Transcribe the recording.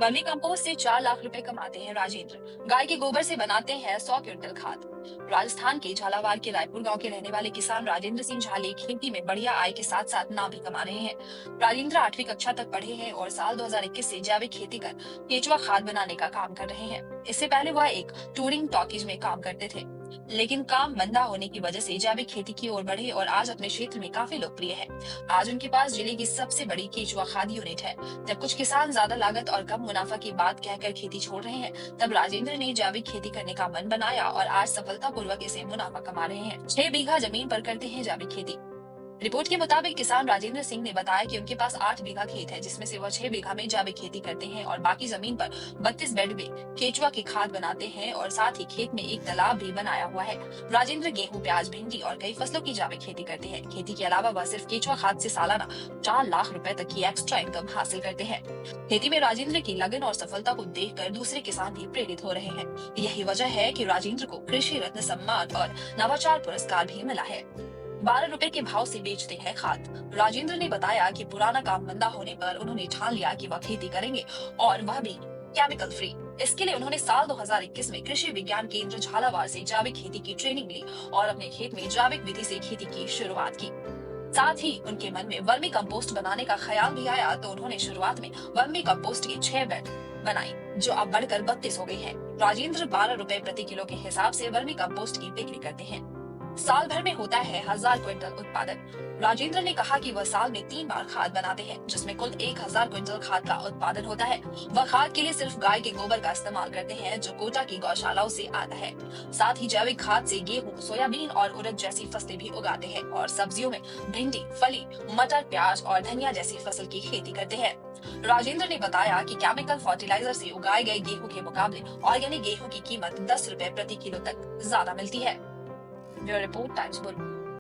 Vermi compost से 4 लाख रुपए कमाते हैं राजेंद्र। गाय के गोबर से बनाते हैं 100 क्विंटल खाद। राजस्थान के झालावाड़ के रायपुर गांव के रहने वाले किसान राजेंद्र सिंह झाले खेती में बढ़िया आय के साथ साथ नाम भी कमा रहे हैं। राजेंद्र 8वीं कक्षा तक पढ़े हैं और साल 2021 से जैविक खेती कर केचुआ खाद बनाने का काम कर रहे हैं। इससे पहले वह एक टूरिंग टॉकीज में काम करते थे, लेकिन काम मंदा होने की वजह से जैविक खेती की ओर बढ़े और आज अपने क्षेत्र में काफी लोकप्रिय है। आज उनके पास जिले की सबसे बड़ी केचुआ खाद यूनिट है। जब कुछ किसान ज्यादा लागत और कम मुनाफा की बात कहकर खेती छोड़ रहे हैं, तब राजेंद्र ने जैविक खेती करने का मन बनाया और आज सफलतापूर्वक इसे मुनाफा कमा रहे हैं। 6 बीघा जमीन पर करते हैं जैविक खेती। रिपोर्ट के मुताबिक किसान राजेंद्र सिंह ने बताया कि उनके पास 8 बीघा खेत है, जिसमें से वह 6 बीघा में जैविक खेती करते हैं और बाकी जमीन पर 32 बेड में केचुआ की खाद बनाते हैं और साथ ही खेत में एक तालाब भी बनाया हुआ है। राजेंद्र गेहूं, प्याज, भिंडी और कई फसलों की जैविक खेती करते हैं। खेती के अलावा वह सिर्फ केचुआ खाद से सालाना 4 लाख रुपए तक की एक्स्ट्रा इनकम हासिल करते हैं। खेती में राजेंद्र की लगन और सफलता को देखकर दूसरे किसान भी प्रेरित हो रहे हैं। यही वजह है कि राजेंद्र को कृषि रत्न सम्मान और नवाचार पुरस्कार भी मिला है। 12 रुपए के भाव से बेचते हैं खाद। राजेंद्र ने बताया कि पुराना काम मंदा होने पर उन्होंने ठान लिया कि वह खेती करेंगे और वह भी केमिकल फ्री। इसके लिए उन्होंने साल 2021 में कृषि विज्ञान केंद्र झालावाड़ से जैविक खेती की ट्रेनिंग ली और अपने खेत में जैविक विधि से खेती की शुरुआत की। साथ ही उनके मन में वर्मी कंपोस्ट बनाने का ख्याल भी आया, तो उन्होंने शुरुआत में वर्मी कंपोस्ट के 6 बेड बनाई, जो अब बढ़कर 32 हो गई है। राजेंद्र 12 रुपए प्रति किलो के हिसाब से वर्मी कंपोस्ट की बिक्री करते हैं। साल भर में होता है 1000 क्विंटल उत्पादन। राजेंद्र ने कहा कि वह साल में 3 बार खाद बनाते हैं, जिसमें कुल 1000 क्विंटल खाद का उत्पादन होता है। वह खाद के लिए सिर्फ गाय के गोबर का इस्तेमाल करते हैं, जो कोटा की गौशालाओं से आता है। साथ ही जैविक खाद से गेहूं, सोयाबीन और उड़द जैसी फसलें भी उगाते हैं और सब्जियों में भिंडी, फली, मटर, प्याज और धनिया जैसी फसल की खेती करते हैं। राजेंद्र ने बताया कि केमिकल फर्टिलाइजर से उगाए गए गेहूं के मुकाबले ऑर्गेनिक गेहूं की कीमत 10 रुपए प्रति किलो तक ज्यादा मिलती है। Bureau report, times bulletin.